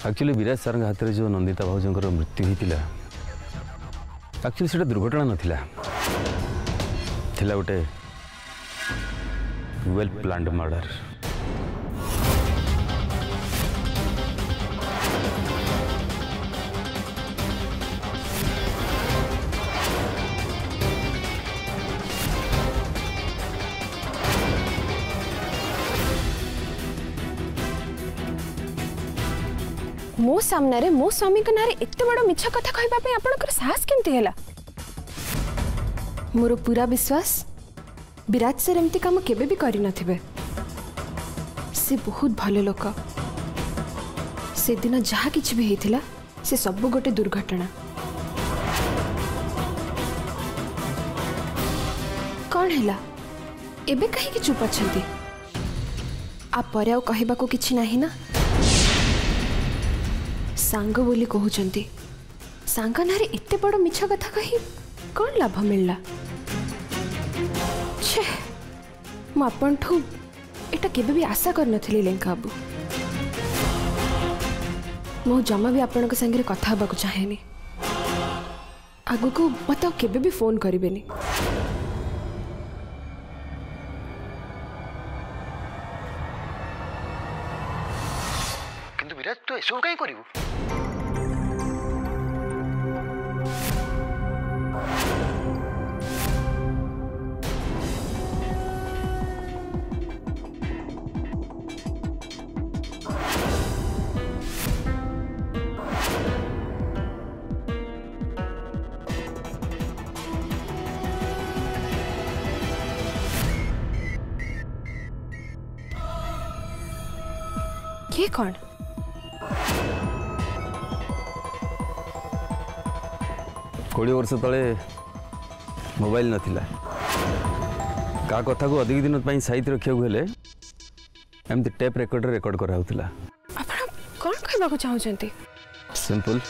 Actually विराज sir हाथ में जो नंदिता भाउजर मृत्यु होता एक्चुअली से दुर्घटना नाला गोटे वेल प्लान्ड मर्डर। मो सामने रे मो स्वामी के नारे एते बड़ मिछा कथा कहबा पे आपनकर साहस केमती हैला? मोर पूरा विश्वास विराज सर एमती काम केबे भी करि नथिबे। से बहुत भले लोक। से दिन जहा किछ भी हेथिला से सब गोटे दुर्घटना। कौन हैला एबे कहीं के चुप अछंती? आप परे आ कहबा को किछ नाही ना? सांग बोली कहउचंती सांग नारे एते बड़ मिछा कथा कही कौन लाभ मिलला? छे मु आपनठू एटा केबे भी आशा कर नथिली लेंका बाबू। मु जमा भी आपन के संगे कथा हबा को चाहेनी। आगु को बताओ केबे भी फोन करिवेनी। किंतु विराज तो एसो काई करिवो? ये कौन? कोड़ी वर्ष तले मोबाइल नथिला का कथा को अधिक दिन सहित रखा हेले एमती टेप रेकर्डर रेकर्ड करा होतिला। आपण कौन कहबा को चाहउचंती? सिंपल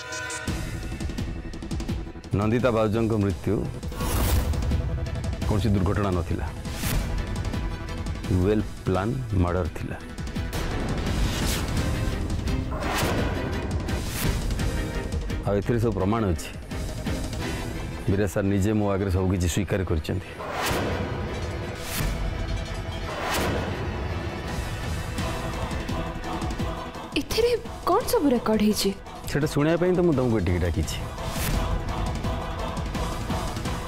नंदिता भाउजन को मृत्यु कौन सी दुर्घटना नथिला वेल प्लान मर्डर थिला। आ एथिरे सब प्रमाण अछि। विराज सर निजे मो आगे सब किसी स्वीकार करछंती। एथिरे कौन सब रेकॉर्ड हिची? सेटा सुनिया पई तो मु तुमको टिक डाकी छी।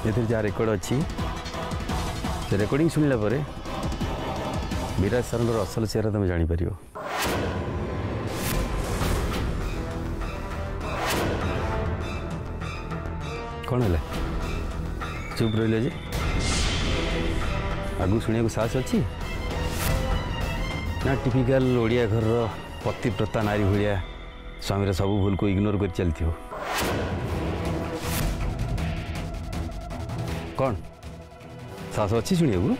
एथिरे जा रेकॉर्ड अछि से रेकॉर्डिंग सुनिला परे विराज सर असल चेहरा तुम जानी परियो। कौन है चुप रही जे आगु शुणा को साहस अच्छी ना? टिपिकल ओडिया घर पतिव्रता नारी भाया स्वामी सब भूल को इग्नोर कर चलती हो। कौन साहस अच्छी शुणा को?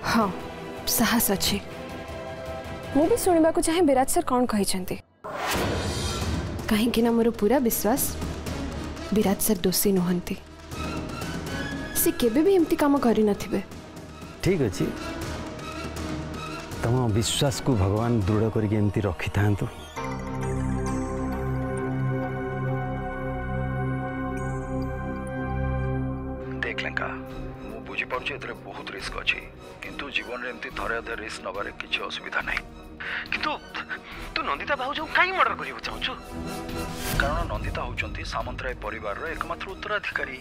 हाँ साहस अच्छी। मु भी सुनिबा को चाहे विराज सर कौन कहिसंती। कहीं मोर पूरा विश्वास विराज सर दोषी नुहंती। से केबे भी एमती काम करि नथिबे। ठीक अच्छी तम विश्वास को भगवान दृढ़ करके एमती रखी थांतु। देख लेंका मु बुझी पारुछि एतरे बहुत रिस्क अछि किंतु जीवन रे एमती थरे अधे रिस्क नबारे किछि असुविधा नहीं। किंतु तू नंदिता भाउजो काई मर्डर करियो चाहछु? कारण नंदिता होचंती सामंतराय परिवार रो एकमात्र उत्तराधिकारी।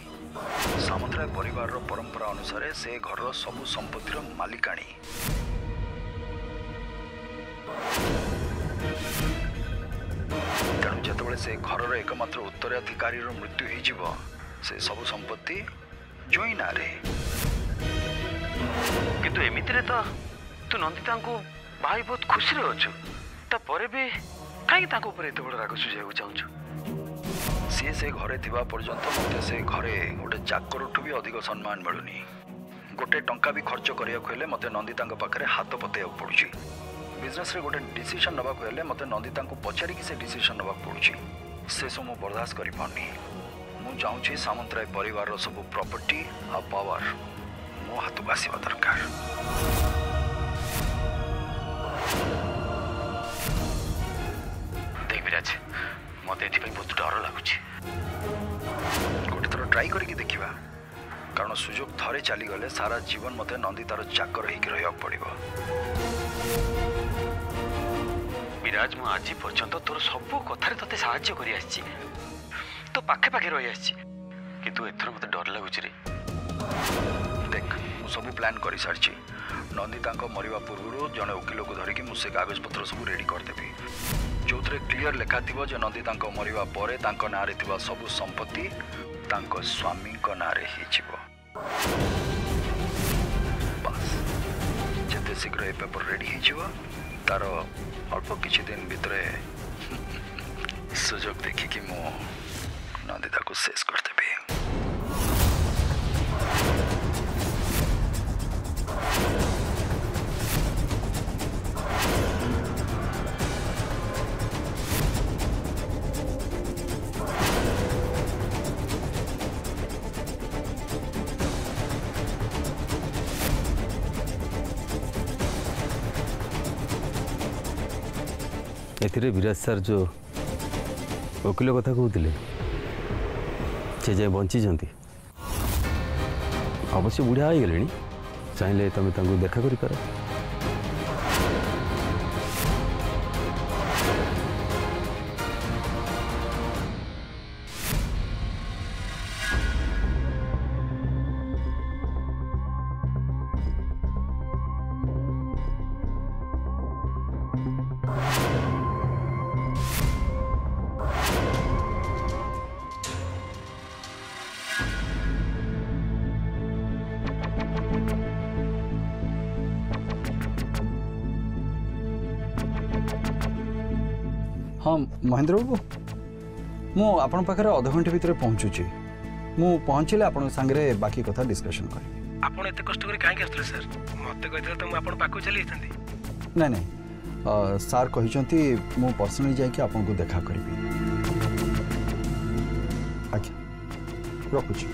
सामंतराय परिवार रो परंपरा अनुसार से घर रो सब संपत्ति रो मालिकाणी। तेणु जेतबेले से घर रो एकमात्र उत्तराधिकारी रो मृत्यु हो जीवो से सब संपत्ति जोई ना रे। किंतु एमिति रे तो तू नंदिता को भाई बहुत खुशी रे अछु तापर भी कहीं ताको ऊपर एते बड़ राग सुझाइबो चाहछु? सी से घरे थिबा पर्यंत मते से घरे गोटे चाकरठू भी अधिक सम्मान मिलुनी। गोटे टंका भी खर्च करिया हेले मते नंदिता पाखे हाथ पतेया पड़ुछि। बिजनेस रे गोटे डिसीजन नबा हेले मते नंदिता पचारि कि से डिसीजन नबा पड़ुछि। से सब मु बर्दाश्त करि पानी। मु चाहूछि सामंतराय परिवार रो सब प्रॉपर्टी आ पावर मो हाथ आसीबा दरकार। मत ए बहुत डर लगुच गोटे थर ट्राई करके देखा कारण सुजोग थरे चली गले सारा जीवन मत नंदितार चाकर हो पड़ो। विराज मु आज पर्यंत तोर सब कथार ते साहाय्य कर तो पाखे पाखे रही आसी किंतु एथर मत डर लगुच रे। देख मु सब प्लान कर सारी नंदिता मरवा पूर्व जड़े वकिल को धरिकी मुझे कागज पत्र सब रेडी करदेवी जो क्लीयर लिखा थी जे नंदिता मरवा पर ना सब संपत्ति स्वामी ना बस जिते शीघ्र ये पेपर रेडी हो तार अल्प किछि दिन भितर सुजोग देखिकी मु नंदिता को शेष करदेवी। एथिरे विराज सर जो वकिल कथा कहते से जाए बंची अवश्य बुढ़ा हो गले चाहिए तुम देखा कर पार। हाँ महेंद्र बाबू मु आपण पाखे अध घंटे भितर पहुँचुची मु पहुँचले आपण सांगे बाकी कथा डिस्कशन करी। आपण एते कष्ट करी काहे आस्ते सर मते कहते तो मु आपण पाखो चली जथंती। नहीं नहीं सर कहिसंती मु पर्सनली जाई कि आपण को देखा करबी। अच्छा रखुची।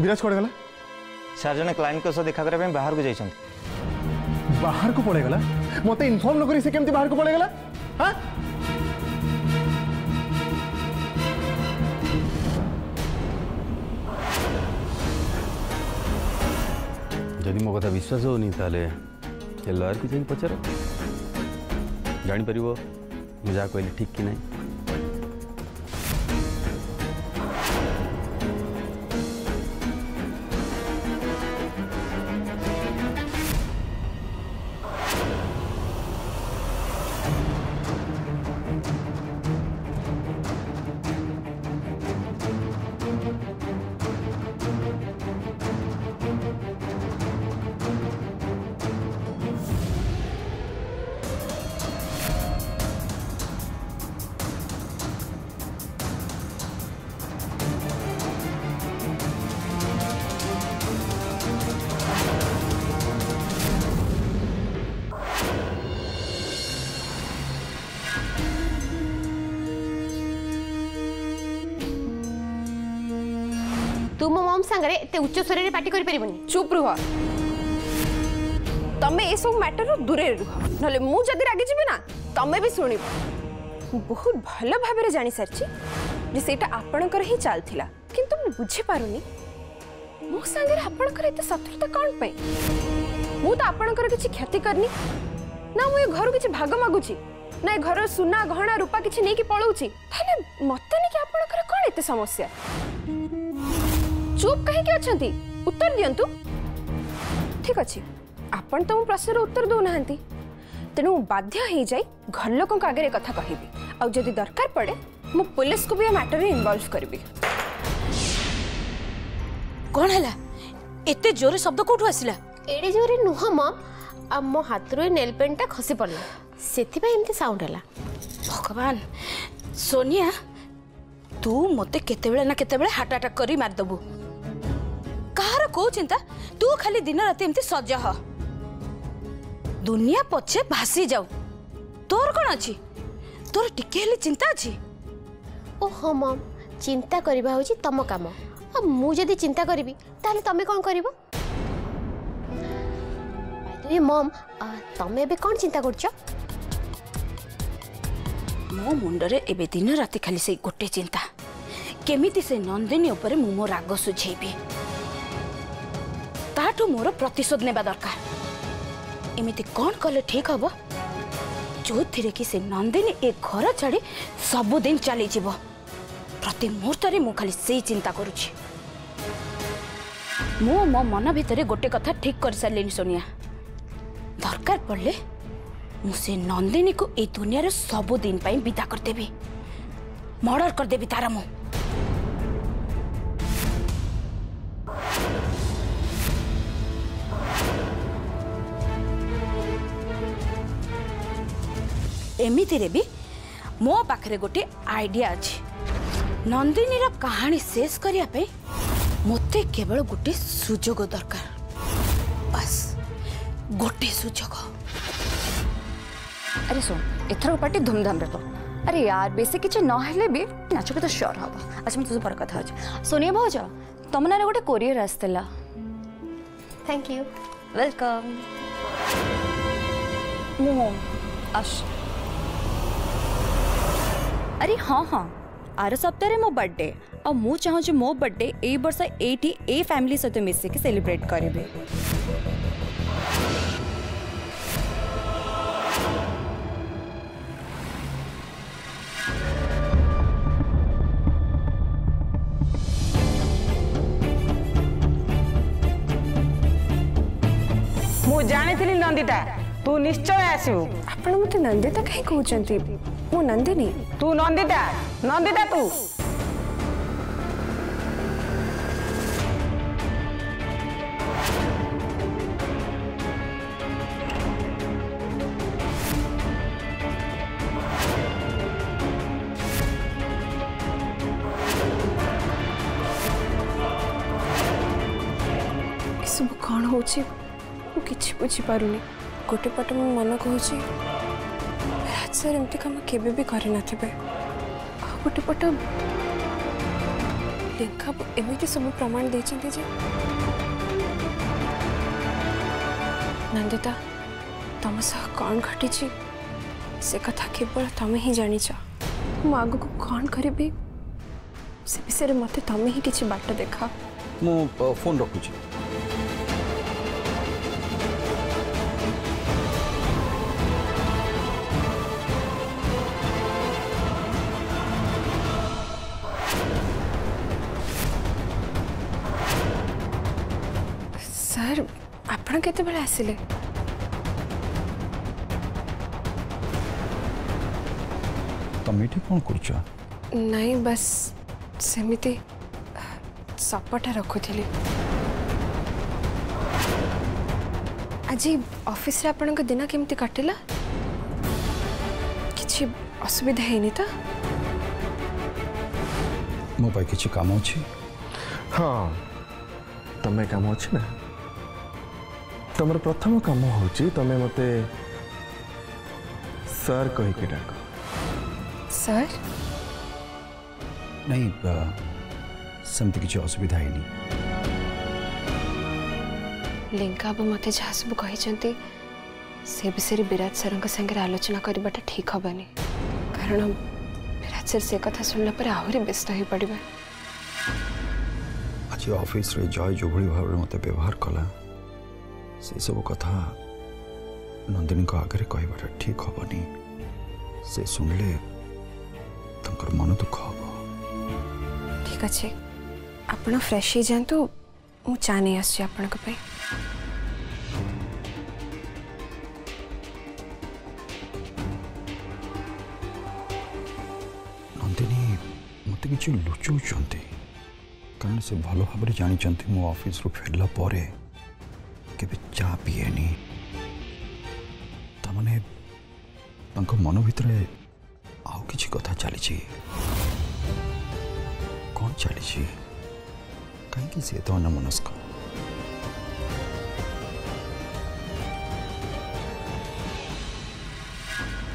विराज कौन गला सर जने क्लाइंट को देखा करबे बाहर को जाइछन। बाहर को पड़े गला मते इन्फॉर्म न करी से केमती बाहर को पड़े गला। हां जदि मो कथा विश्वास होनी ताले ए लॉयर की जाई पचार जानि परिबो मु जा कहली ठीक कि नहीं। तू मो मम सांगरे एते उच्च स्वर रे पार्टी करि परिबनी। चुप रुह तमे ए सब मैटर रो दूरे रुह नले मु जदी रागी जिबे ना तमे भी सुनिबो। बहुत भलो भाबे रे जानि सरची जे सेटा आपणकर ही चालथिला किंतु मु बुझी पारुनी मो सांगरे आपणकर एते शत्रुता कोन पे। मु तो आपणकर किछि क्षति करनी ना मु ए घर किछि भाग मागुची ना ए घर सुना गहना रूपा किछि नै कि पळौची थाले मते नै कि आपणकर कोन एते समस्या। चुप कहीं के अछंती उत्तर दियंतु। ठीक अछि आपण तो प्रश्न उत्तर दो नहंती तेणु बाध्य हो जाए घर लोक आगे कथा कहबी आ जदि दरकार पड़े मु पुलिस को भी ए मैटर रे इन्वॉल्व करबी। कौन है एते जोरे शब्द कोठु आसिला? एडे जोरे नुह मम मो हाथ रो नेल पेंटा खसी पड़ला सेति भाई एमती साउंड हला। भगवान सोनिया तू मते केतेबेले ना केतेबेले हार्ट अटैक करी मार दबु। कहार को चिंता तू खाली दिन रात एमती सजा ह दुनिया पछे भासी जाऊ तोर कोन अछि तोर टिके हेली चिंता अछि। ओहो मम चिंता करबा होची तम काम आ मु जदी चिंता करबी ताले तमे कोन करबो ये मम तमे बे कोन चिंता करछो मो मुंडरे एबे दिन राति खाली से गोटे चिंता केमिति से नंदिनी ऊपर मु मो राग सुझेबी ताठू मोर प्रतिशोध नेबा दरकार एमिति कोन कले ठीक हबो जो थिरे कि से नंदिनी ए घर छाड़ी सब दिन चली जीवो प्रति मुहूर्त रे मु खाली से चिंता करूची मो मो मन भितरे गोटे कथा ठीक कर सारलेनी सोनिया दरकार पड़ले मुझे नंदिनी को ए दुनिया रे सब दिन पाई विदा कर देबी मर्डर कर देबी तारा मु एमिति रे भी मो पाखरे गोटे आइडिया अछि नंदिनी रा कहानी शेष करिया पे मोते केवल गोटे सुजोग दरकार बस गोटे सुजोग अरे सुन एथर पार्टी धूमधाम रे तो अरे यार बेसी किछ न हेले भी नाचो के तो श्योर हबो अच्छा मैं तुझे पर कथा अछि सोनिया भाउज तमना रे गोटे कोरियर आस्तला थैंक यू वेलकम मो आश अरे हाँ हाँ आर सप्ताह मो बर्थडे और मु चाहूँ मो बर्थडे ए वर्ष एटी ए फैमिली सहित मिसिक सेलिब्रेट करेंगे मु जानी नंदिता तू निश्चय आसू आपण मते नंदिता कहीं कहउचंती मु नंदिनी तू नंदिता नंदिता तू सब कौन होची मु किछि बुझी पारुनी गोटे पट मो मन कहूची राज सर एमती काम केबे भी करि नथिबे आ गोटे पट लेखा एमिति सब प्रमाण देछन्ते जे नंदिता तम सह कौन घटी से कथा केवल तमे ही जानी मु आगु को कौन करिबी से विषय मते तमे ही किछि बाट देखा मु फोन रखुची सर आपण केते बेला आसिले तमे एठी कोन करछ नहीं बस सेमिति सपटा रखुली आज ऑफिस रे आपण दिन केमती कटिला किछि असुविधा हैनी तो मो पाई किछि काम अछि हाँ तमें काम अच्छी ना तुम प्रथम काम होची तमें मते सर कही के डाक सर नहीं समति किछि असुविधा हैनी लिंका अब मते जहाँ सब कही से विषय विराट सर संगे आलोचना करवाटा ठीक हेनी कारण विराट सर से कथा सुनला पर आहरी व्यस्त हो पड़े आज ऑफिस रे जय जो भली भाव मते व्यवहार कला से सब कथा नंदिनी को आगे कहबाटा ठीक हेनी से सुनले तंकर मन दुख हम ठीक अच्छे आपण फ्रेश हो जातु मु चा नहीं आसी आपण नंदिनी मत कि लुचाऊँ कारण से भल भाव जानते मो ऑफिस रू फेरला परे केबे चा पिएनी तमने तांको मन भितरे आउ किछि कथा चली कौन चली कहीं से तो अनमनस्क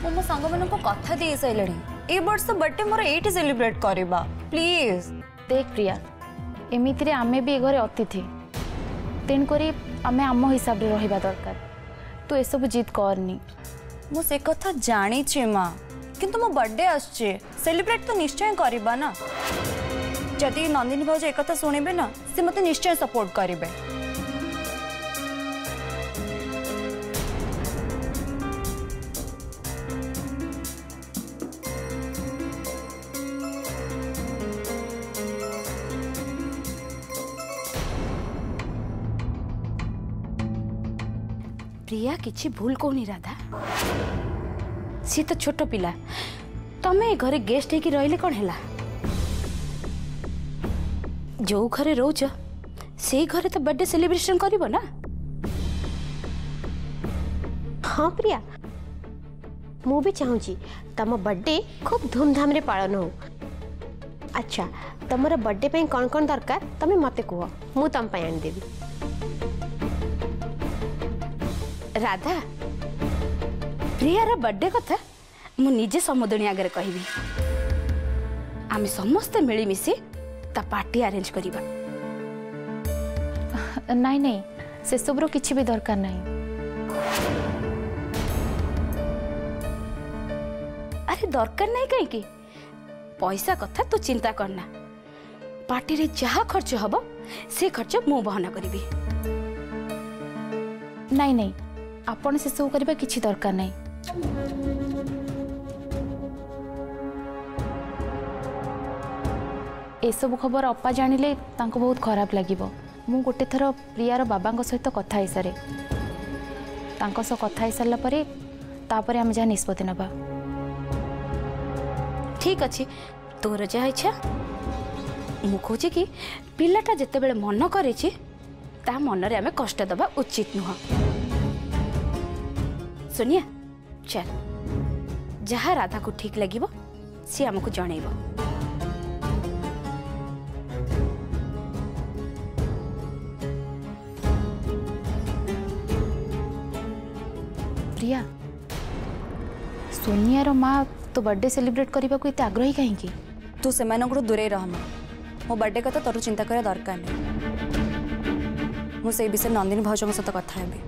मो सांग मान को कथा दे सारे ए वर्ष बर्थडे मोर एठी सेलिब्रेट करबा प्लीज। देख प्रिया एमितिरे आमे भी घरे अतिथि तेन करी आमे आम हिसाब रे रहिबा दरकार तू एसबु जिद करनी। मु से कथा जानी छि मां किंतु मो बर्थडे आछे सेलिब्रेट तो निश्चय करबा ना। जदि नंदिनी भाउज एक कथा सुनिबे ना से मते निश्चय सपोर्ट करिवे। प्रिया किछि भूल कोनी राधा सी तो छोट पिला तमे घरे गेस्ट है कि रहिले कौन हैला जो घरे रोज से घरे तो बर्थडे सेलिब्रेशन करिवो ना। हाँ प्रिया मु भी चाहूँगी तम बर्थडे खूब धूमधाम रे पालन हो। अच्छा तमर बर्थडे पे कौन कौन दरकार तमे मते कह मु तम पे आन देबी। राधा प्रियार बर्थडे कथा मु निजे समुदणी आगे कहबी आमे समस्ते मिलीमिशि ता पार्टी अरेंज करिबा। नहीं नहीं से सबरो किछि भी दरकार नहीं। अरे दरकार नहीं कहीं की पैसा कथा तू चिंता करना पार्टी रे जहा खर्च हबो से खर्च मु बहना करिबी। नहीं नहीं आपण से सब करबा किछि दरकार नहीं। ए सब खबर अपा जानिले तांको बहुत खराब लागिबो। मु गोटे थर प्रियार बाबांक सहित कथा ही सारे तांको सह कथा ही सारला परे तापरे हम जा निष्पत्ति नबा। ठीक अछि तोर जा इच्छा मु खोजे कि पिलाटा जते बेले मन करे छी ता मन रे हमें कष्ट दबा उचित नुह। सोनिया चल जहाँ राधा को ठीक लगिबो सी हमको जणैबो। प्रिया सोनिया रो माँ तो बर्थडे सेलिब्रेट करबा को इते आग्रही काहे की तू से मानक दूरे रहमा मो बर्थडे कथा तोर चिंता करे दरकार नहीं। मु से विषय नंदिनी भाउजों सहित कथा हेबी।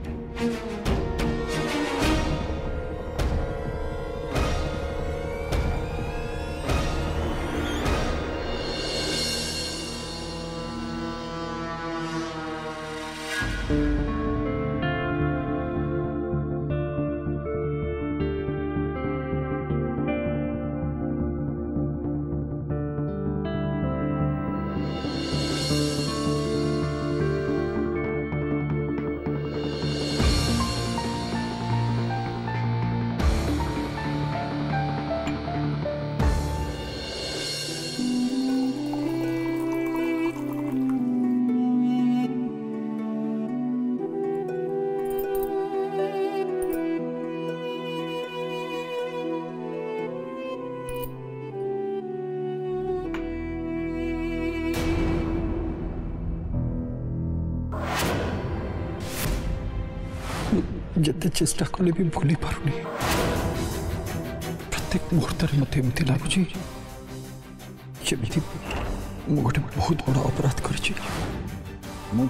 जिते चेष्टा कले भी भूली पारुनी प्रत्येक मुहूर्त मत एमती लगुच गोटे बहुत बड़ा अपराध कर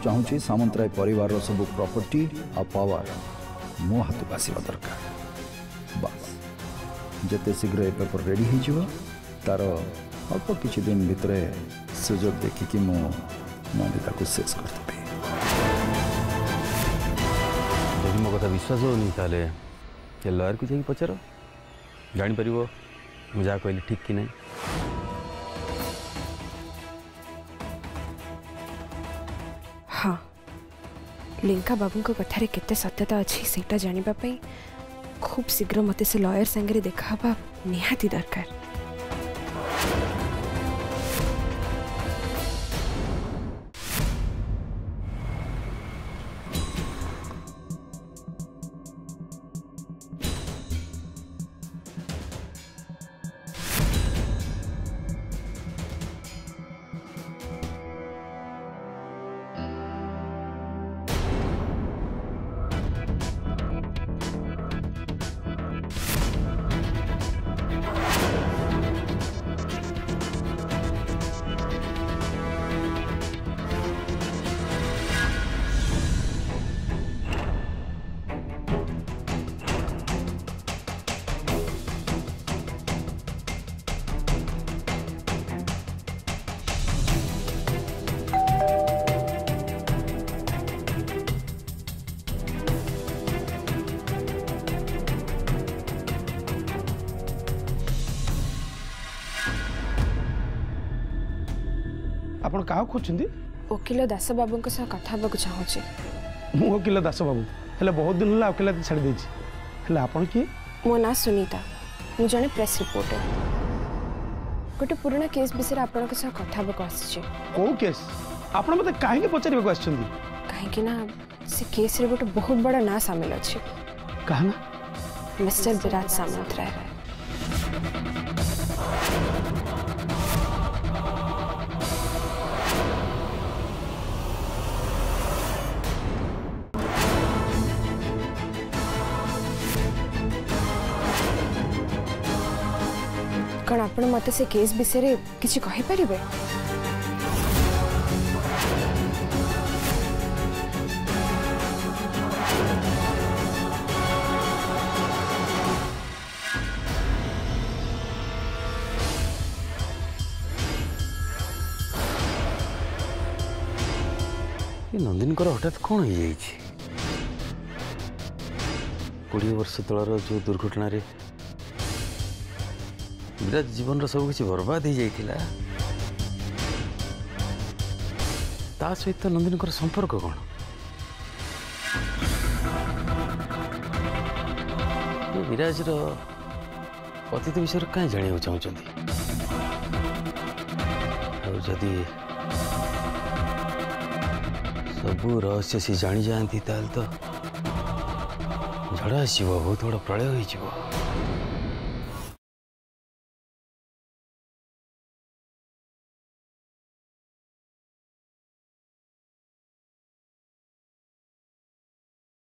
चाहूँगी सामंतराय परिवार सब प्रॉपर्टी आ पावर मो हाथ को आसवा दरकार। बस जिते शीघ्र ए पेपर रेडी हो तार अल्प किछि दिन भितर सुजोग देखिकी मो नंदिता को शेष करदेबी। जदि मो कथा विश्वास होनी ताले के लॉयर को जाई पचार जानि परिबो मु जा कहली ठीक कि नहीं। हाँ लिंका बाबू को कथार केते सत्यता अच्छी सेटा जानिबा पई खूब शीघ्र मते से लॉयर संगे देखाबा निहाती दरकार। ଆପଣ क्या खोजुंट वकिल दास बाबू कथा चाहूँगी मु वकिल दास बाबू हेल्ले बहुत दिन है वकिल छाड़ी देछि आपण किए मो ना सुनीता मु जने प्रेस रिपोर्टर गोटे पुराना केस विषय आपन कथा आसी कौ केस आपण मते काहे पचारिबा आछंदी कहीं ना से केस रे गोटे बहुत बड़ा ना सामिल अछि कहा ना मिस्टर विराज सामंतराय कौन आप मत से केस विषय किसी कहि परिबे नंदिनी हठात कौन हो 20 वर्ष तलर जो दुर्घटना रे विराज जीवन सब किसी बर्बाद हो जाइथिला ता सहित नंदिनी संपर्क कौन विराज अतीत विषय कहीं जाना चाहते जदि सबू रहस्य सी जानी जाती तो झड़ा आसो बहुत बड़ा प्रलय हो